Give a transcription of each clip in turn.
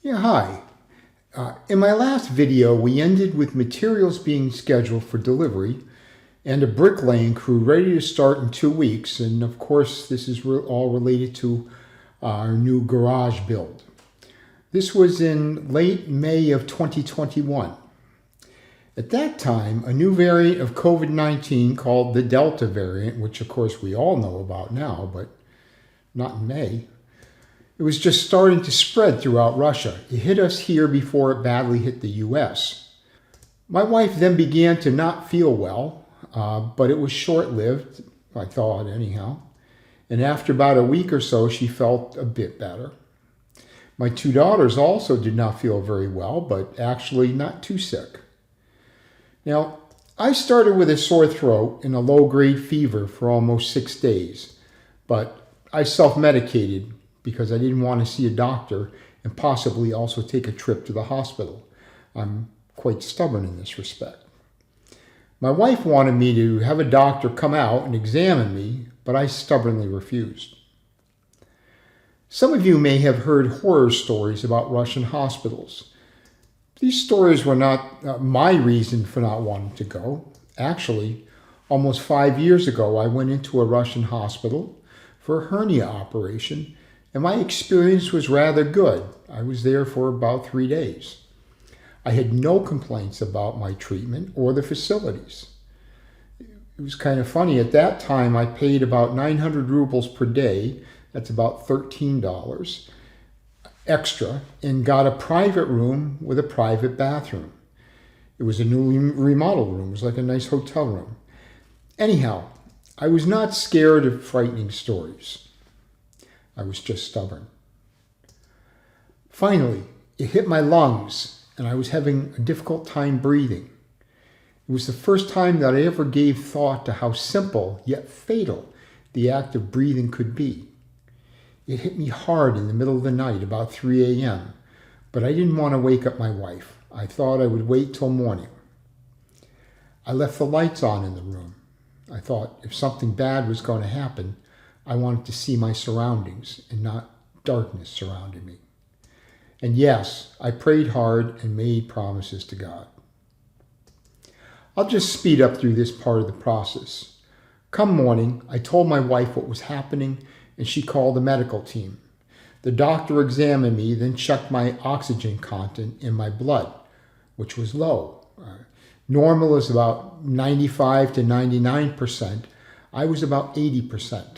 Yeah, hi. In my last video, we ended with materials being scheduled for delivery and a bricklaying crew ready to start in 2 weeks. And of course, this is all related to our new garage build. This was in late May of 2021. At that time, a new variant of COVID-19 called the Delta variant, which of course we all know about now, but not in May. It was just starting to spread throughout Russia. It hit us here before it badly hit the US. My wife then began to not feel well, but it was short-lived, I thought anyhow. And after about a week or so, she felt a bit better. My two daughters also did not feel very well, but actually not too sick. Now, I started with a sore throat and a low-grade fever for almost 6 days, but I self-medicated because I didn't want to see a doctor and possibly also take a trip to the hospital. I'm quite stubborn in this respect. My wife wanted me to have a doctor come out and examine me, but I stubbornly refused. Some of you may have heard horror stories about Russian hospitals. These stories were not my reason for not wanting to go. Actually, almost 5 years ago, I went into a Russian hospital for a hernia operation, and my experience was rather good. I was there for about 3 days. I had no complaints about my treatment or the facilities. It was kind of funny. At that time, I paid about 900 rubles per day. That's about $13 extra, and got a private room with a private bathroom. It was a newly remodeled room. It was like a nice hotel room. Anyhow, I was not scared of frightening stories. I was just stubborn. Finally, it hit my lungs, and I was having a difficult time breathing. It was the first time that I ever gave thought to how simple yet fatal the act of breathing could be. It hit me hard in the middle of the night, about 3 a.m., but I didn't want to wake up my wife. I thought I would wait till morning. I left the lights on in the room. I thought if something bad was going to happen, I wanted to see my surroundings and not darkness surrounding me. And yes, I prayed hard and made promises to God. I'll just speed up through this part of the process. Come morning, I told my wife what was happening, and she called the medical team. The doctor examined me, then checked my oxygen content in my blood, which was low. Normal is about 95 to 99%. I was about 80%.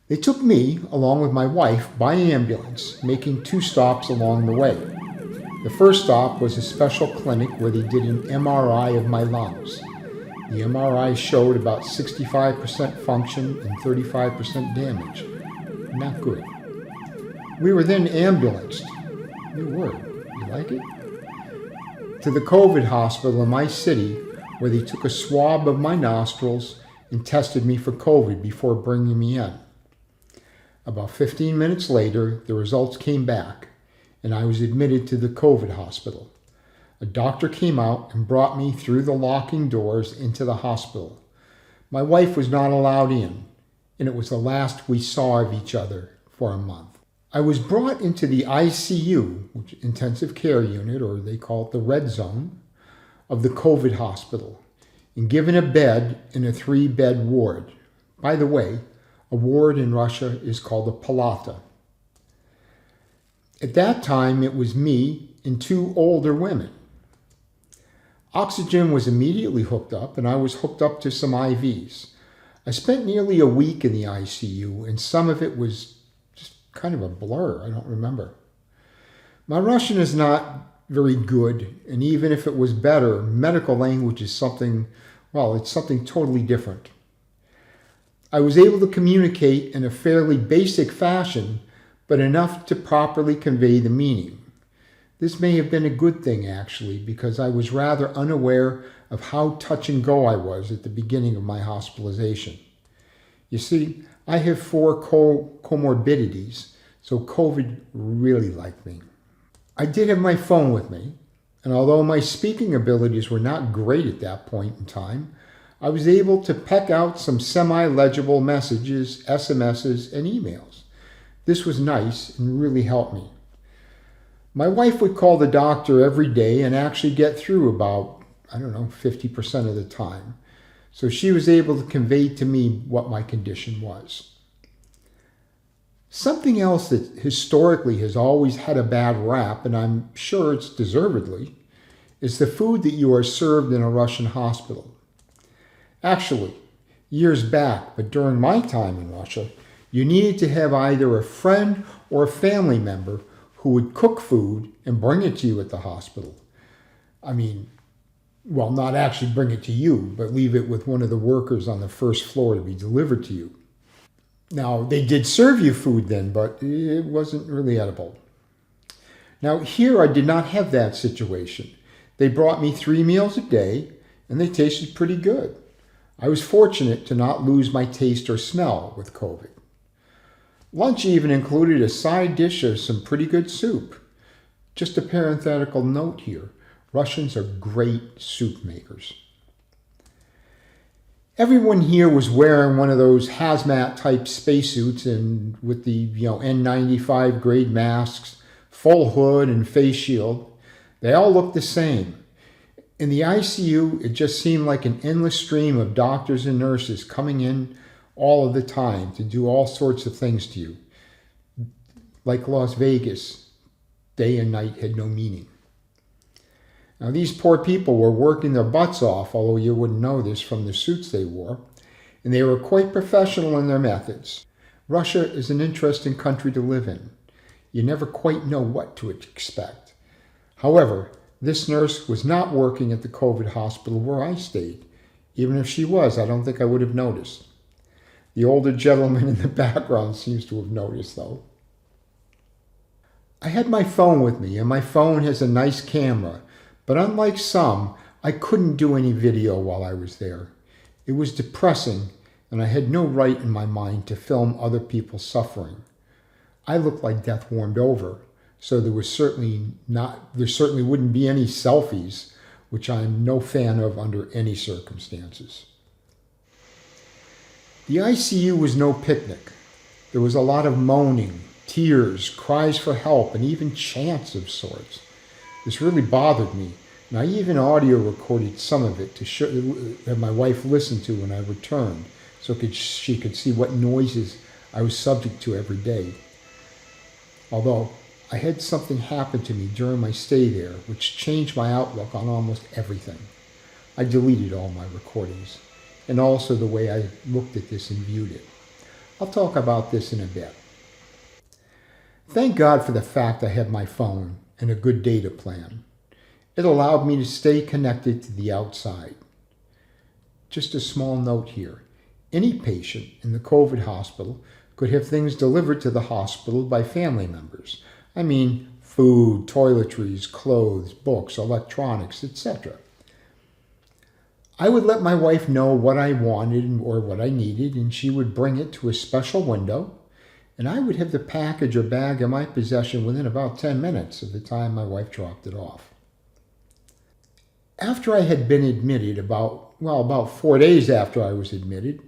They took me, along with my wife, by ambulance, making 2 stops along the way. The first stop was a special clinic where they did an MRI of my lungs. The MRI showed about 65% function and 35% damage. Not good. We were then ambulanced. New word. You like it? To the COVID hospital in my city, where they took a swab of my nostrils and tested me for COVID before bringing me in. About 15 minutes later, the results came back, and I was admitted to the COVID hospital. A doctor came out and brought me through the locking doors into the hospital. My wife was not allowed in, and it was the last we saw of each other for a month. I was brought into the ICU, which intensive care unit, or they call it the red zone, of the COVID hospital, and given a bed in a 3-bed ward. By the way, a ward in Russia is called a palata. At that time, it was me and 2 older women. Oxygen was immediately hooked up, and I was hooked up to some IVs. I spent nearly a week in the ICU, and some of it was just kind of a blur. I don't remember. My Russian is not very good, and even if it was better, medical language is something totally different. I was able to communicate in a fairly basic fashion, but enough to properly convey the meaning. This may have been a good thing, actually, because I was rather unaware of how touch and go I was at the beginning of my hospitalization. You see, I have 4 comorbidities, so COVID really liked me. I did have my phone with me, and although my speaking abilities were not great at that point in time, I was able to peck out some semi-legible messages, SMSs, and emails. This was nice and really helped me. My wife would call the doctor every day and actually get through about, 50% of the time. So she was able to convey to me what my condition was. Something else that historically has always had a bad rap, and I'm sure it's deservedly, is the food that you are served in a Russian hospital. Actually, years back, but during my time in Russia, you needed to have either a friend or a family member who would cook food and bring it to you at the hospital. Not actually bring it to you, but leave it with one of the workers on the first floor to be delivered to you. Now, they did serve you food then, but it wasn't really edible. Now, here I did not have that situation. They brought me 3 meals a day, and they tasted pretty good. I was fortunate to not lose my taste or smell with COVID. Lunch even included a side dish of some pretty good soup. Just a parenthetical note here. Russians are great soup makers. Everyone here was wearing one of those hazmat type spacesuits and with the N95 grade masks, full hood and face shield. They all looked the same. In the ICU, it just seemed like an endless stream of doctors and nurses coming in all of the time to do all sorts of things to you. Like Las Vegas, day and night had no meaning. Now, these poor people were working their butts off, although you wouldn't know this from the suits they wore, and they were quite professional in their methods. Russia is an interesting country to live in. You never quite know what to expect. However, this nurse was not working at the COVID hospital where I stayed. Even if she was, I don't think I would have noticed. The older gentleman in the background seems to have noticed, though. I had my phone with me, and my phone has a nice camera, but unlike some, I couldn't do any video while I was there. It was depressing, and I had no right in my mind to film other people suffering. I looked like death warmed over, so there certainly wouldn't be any selfies, which I'm no fan of under any circumstances. The ICU was no picnic. There was a lot of moaning, tears, cries for help, and even chants of sorts. This really bothered me, and I even audio recorded some of it to have my wife listen to when I returned, so she could see what noises I was subject to every day. Although I had something happen to me during my stay there, which changed my outlook on almost everything. I deleted all my recordings, and also the way I looked at this and viewed it. I'll talk about this in a bit. Thank God for the fact I had my phone and a good data plan. It allowed me to stay connected to the outside. Just a small note here. Any patient in the COVID hospital could have things delivered to the hospital by family members. Food, toiletries, clothes, books, electronics, etc. I would let my wife know what I wanted or what I needed, and she would bring it to a special window, and I would have the package or bag in my possession within about 10 minutes of the time my wife dropped it off. After I had been admitted, about 4 days after I was admitted,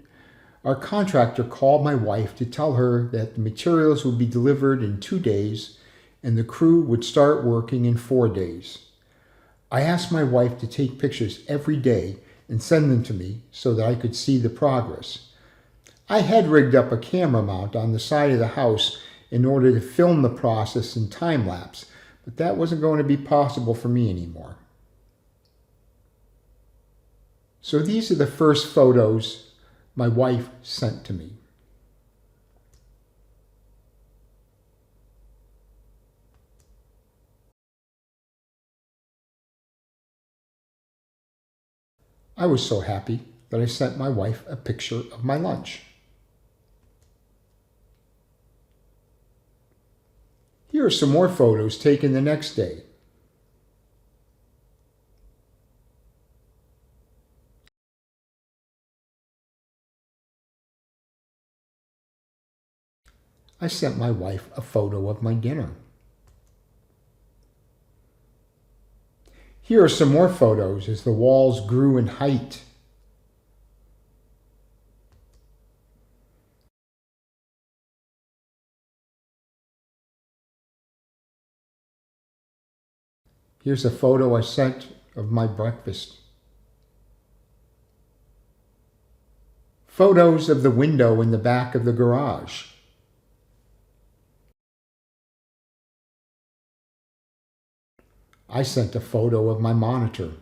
our contractor called my wife to tell her that the materials would be delivered in 2 days and the crew would start working in 4 days. I asked my wife to take pictures every day and send them to me so that I could see the progress. I had rigged up a camera mount on the side of the house in order to film the process in time lapse, but that wasn't going to be possible for me anymore. So these are the first photos my wife sent to me. I was so happy that I sent my wife a picture of my lunch. Here are some more photos taken the next day. I sent my wife a photo of my dinner. Here are some more photos as the walls grew in height. Here's a photo I sent of my breakfast. Photos of the window in the back of the garage. I sent a photo of my monitor.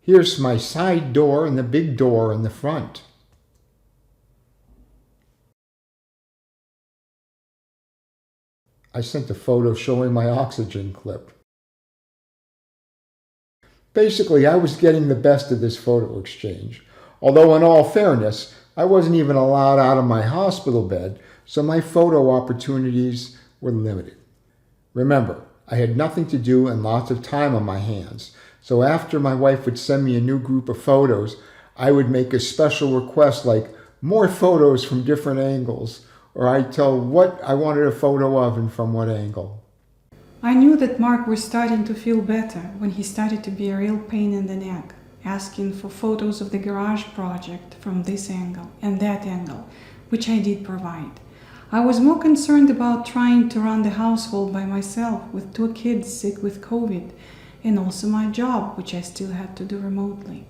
Here's my side door and the big door in the front. I sent a photo showing my oxygen clip. Basically, I was getting the best of this photo exchange, although in all fairness, I wasn't even allowed out of my hospital bed, so my photo opportunities were limited. Remember, I had nothing to do and lots of time on my hands, so after my wife would send me a new group of photos, I would make a special request like more photos from different angles, or I'd tell what I wanted a photo of and from what angle. I knew that Mark was starting to feel better when he started to be a real pain in the neck, asking for photos of the garage project from this angle and that angle, which I did provide. I was more concerned about trying to run the household by myself with 2 kids sick with COVID, and also my job, which I still had to do remotely.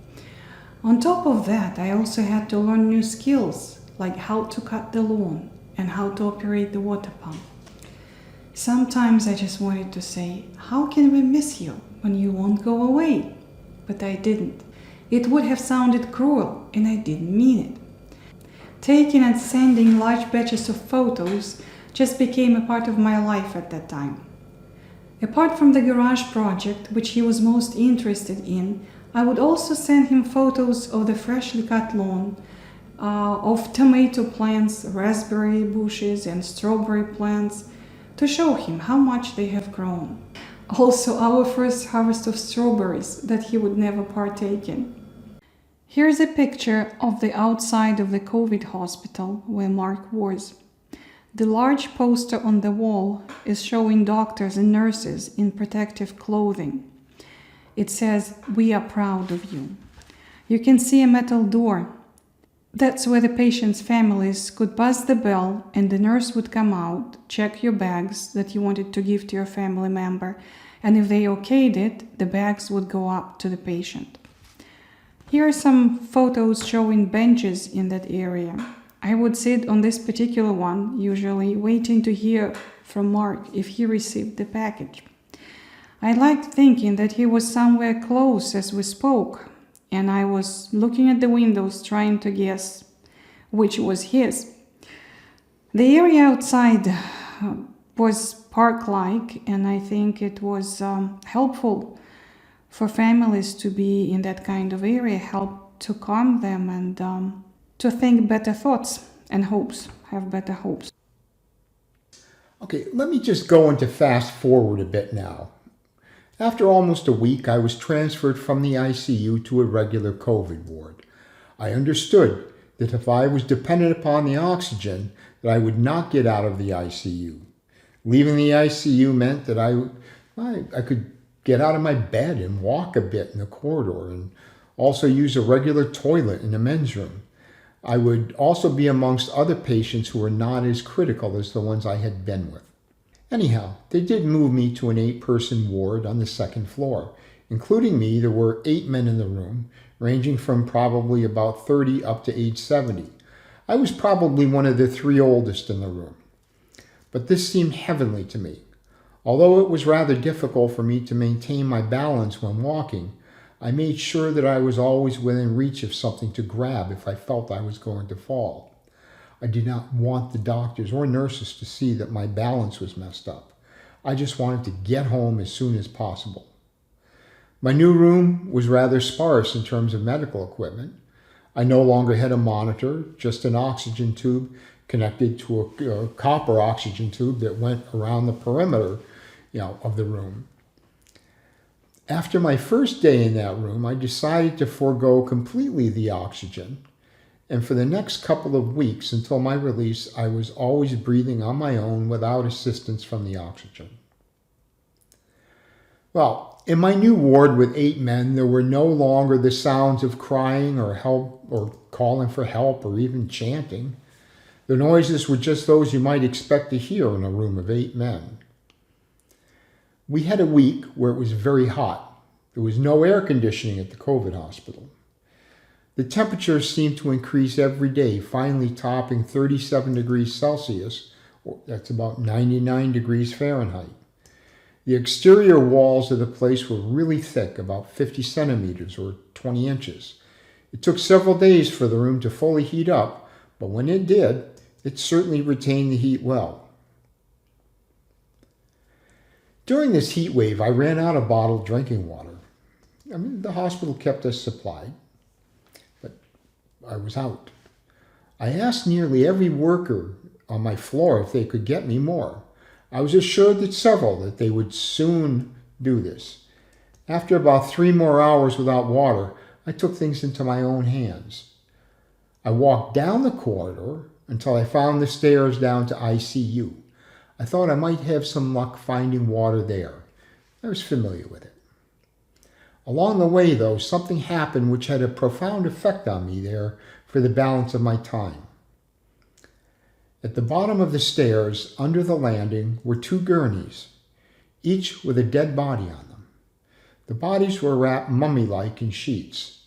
On top of that, I also had to learn new skills, like how to cut the lawn and how to operate the water pump. Sometimes I just wanted to say, how can we miss you when you won't go away? But I didn't. It would have sounded cruel, and I didn't mean it. Taking and sending large batches of photos just became a part of my life at that time. Apart from the garage project, which he was most interested in, I would also send him photos of the freshly cut lawn, of tomato plants, raspberry bushes, and strawberry plants, to show him how much they have grown. Also, our first harvest of strawberries that he would never partake in. Here's a picture of the outside of the COVID hospital where Mark was. The large poster on the wall is showing doctors and nurses in protective clothing. It says, "We are proud of you." You can see a metal door. That's where the patients' families could buzz the bell and the nurse would come out, check your bags that you wanted to give to your family member, and if they okayed it, the bags would go up to the patient. Here are some photos showing benches in that area. I would sit on this particular one, usually waiting to hear from Mark if he received the package. I liked thinking that he was somewhere close as we spoke, and I was looking at the windows trying to guess which was his. The area outside was park-like, and I think it was helpful for families to be in that kind of area, help to calm them and to think better thoughts and hopes, have better hopes. Okay, let me just go into fast forward a bit now. After almost a week, I was transferred from the ICU to a regular COVID ward. I understood that if I was dependent upon the oxygen, that I would not get out of the ICU. Leaving the ICU meant that I could get out of my bed and walk a bit in the corridor and also use a regular toilet in the men's room. I would also be amongst other patients who were not as critical as the ones I had been with. Anyhow, they did move me to an 8-person ward on the 2nd floor. Including me, there were 8 men in the room, ranging from probably about 30 up to age 70. I was probably one of the 3 oldest in the room. But this seemed heavenly to me. Although it was rather difficult for me to maintain my balance when walking, I made sure that I was always within reach of something to grab if I felt I was going to fall. I did not want the doctors or nurses to see that my balance was messed up. I just wanted to get home as soon as possible. My new room was rather sparse in terms of medical equipment. I no longer had a monitor, just an oxygen tube connected to a copper oxygen tube that went around the perimeter, of the room. After my first day in that room, I decided to forego completely the oxygen. And for the next couple of weeks until my release, I was always breathing on my own without assistance from the oxygen. Well, in my new ward with 8 men, there were no longer the sounds of crying or help or calling for help or even chanting. The noises were just those you might expect to hear in a room of 8 men. We had a week where it was very hot. There was no air conditioning at the COVID hospital. The temperatures seemed to increase every day, finally topping 37 degrees Celsius, that's about 99 degrees Fahrenheit. The exterior walls of the place were really thick, about 50 centimeters or 20 inches. It took several days for the room to fully heat up, but when it did, it certainly retained the heat well. During this heat wave, I ran out of bottled drinking water. The hospital kept us supplied, but I was out. I asked nearly every worker on my floor if they could get me more. I was assured that they would soon do this. After about 3 more hours without water, I took things into my own hands. I walked down the corridor until I found the stairs down to ICU. I thought I might have some luck finding water there. I was familiar with it. Along the way, though, something happened which had a profound effect on me there for the balance of my time. At the bottom of the stairs, under the landing, were 2 gurneys, each with a dead body on them. The bodies were wrapped mummy-like in sheets.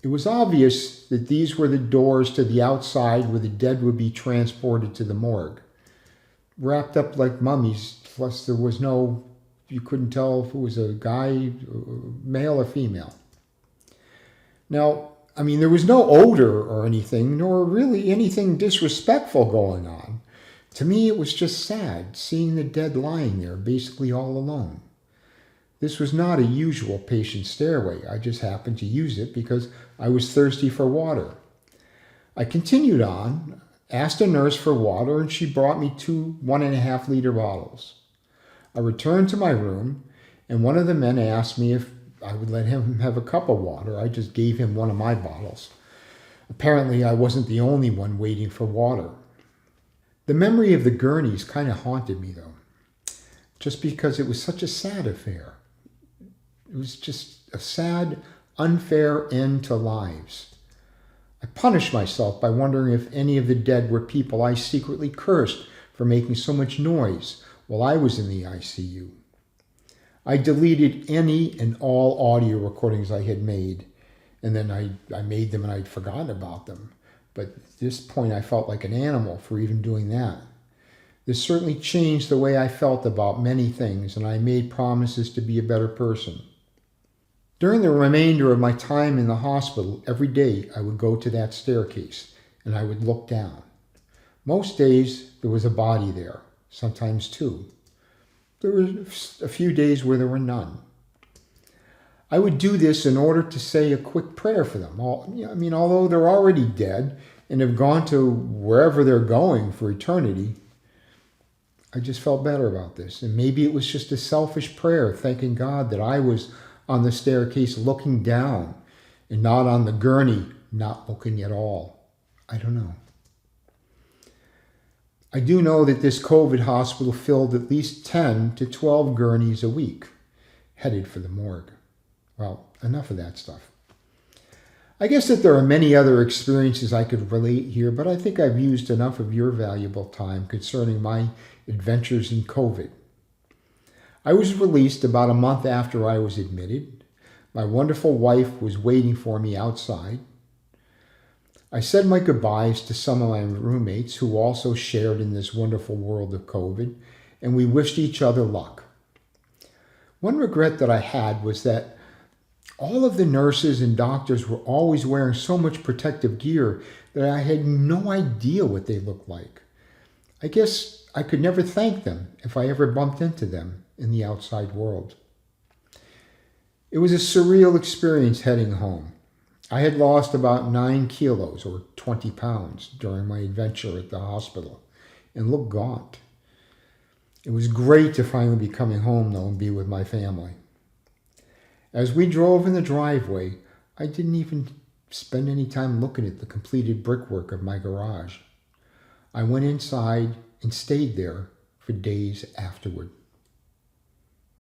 It was obvious that these were the doors to the outside where the dead would be transported to the morgue. Wrapped up like mummies, plus you couldn't tell if it was a guy, male or female. Now, there was no odor or anything, nor really anything disrespectful going on. To me, it was just sad, seeing the dead lying there, basically all alone. This was not a usual patient stairway. I just happened to use it because I was thirsty for water. I continued on, asked a nurse for water, and she brought me 2 1.5-liter bottles. I returned to my room, and one of the men asked me if I would let him have a cup of water. I just gave him one of my bottles. Apparently, I wasn't the only one waiting for water. The memory of the gurneys kind of haunted me, though, just because it was such a sad affair. It was just a sad, unfair end to lives. I punished myself by wondering if any of the dead were people I secretly cursed for making so much noise while I was in the ICU. I deleted any and all audio recordings I had made, and then I made them and I'd forgotten about them. But at this point, I felt like an animal for even doing that. This certainly changed the way I felt about many things, and I made promises to be a better person. During the remainder of my time in the hospital, every day I would go to that staircase, and I would look down. Most days, there was a body there, sometimes 2. There were a few days where there were none. I would do this in order to say a quick prayer for them. Although they're already dead and have gone to wherever they're going for eternity, I just felt better about this. And maybe it was just a selfish prayer, thanking God that I was on the staircase looking down and not on the gurney, not looking at all. I don't know. I do know that this COVID hospital filled at least 10 to 12 gurneys a week, headed for the morgue. Well, enough of that stuff. I guess that there are many other experiences I could relate here, but I think I've used enough of your valuable time concerning my adventures in COVID. I was released about a month after I was admitted. My wonderful wife was waiting for me outside. I said my goodbyes to some of my roommates who also shared in this wonderful world of COVID, and we wished each other luck. One regret that I had was that all of the nurses and doctors were always wearing so much protective gear that I had no idea what they looked like. I guess I could never thank them if I ever bumped into them in the outside world. It was a surreal experience heading home. I had lost about 9 kilos or 20 pounds during my adventure at the hospital and looked gaunt. It was great to finally be coming home, though, and be with my family. As we drove in the driveway, I didn't even spend any time looking at the completed brickwork of my garage. I went inside and stayed there for days afterward.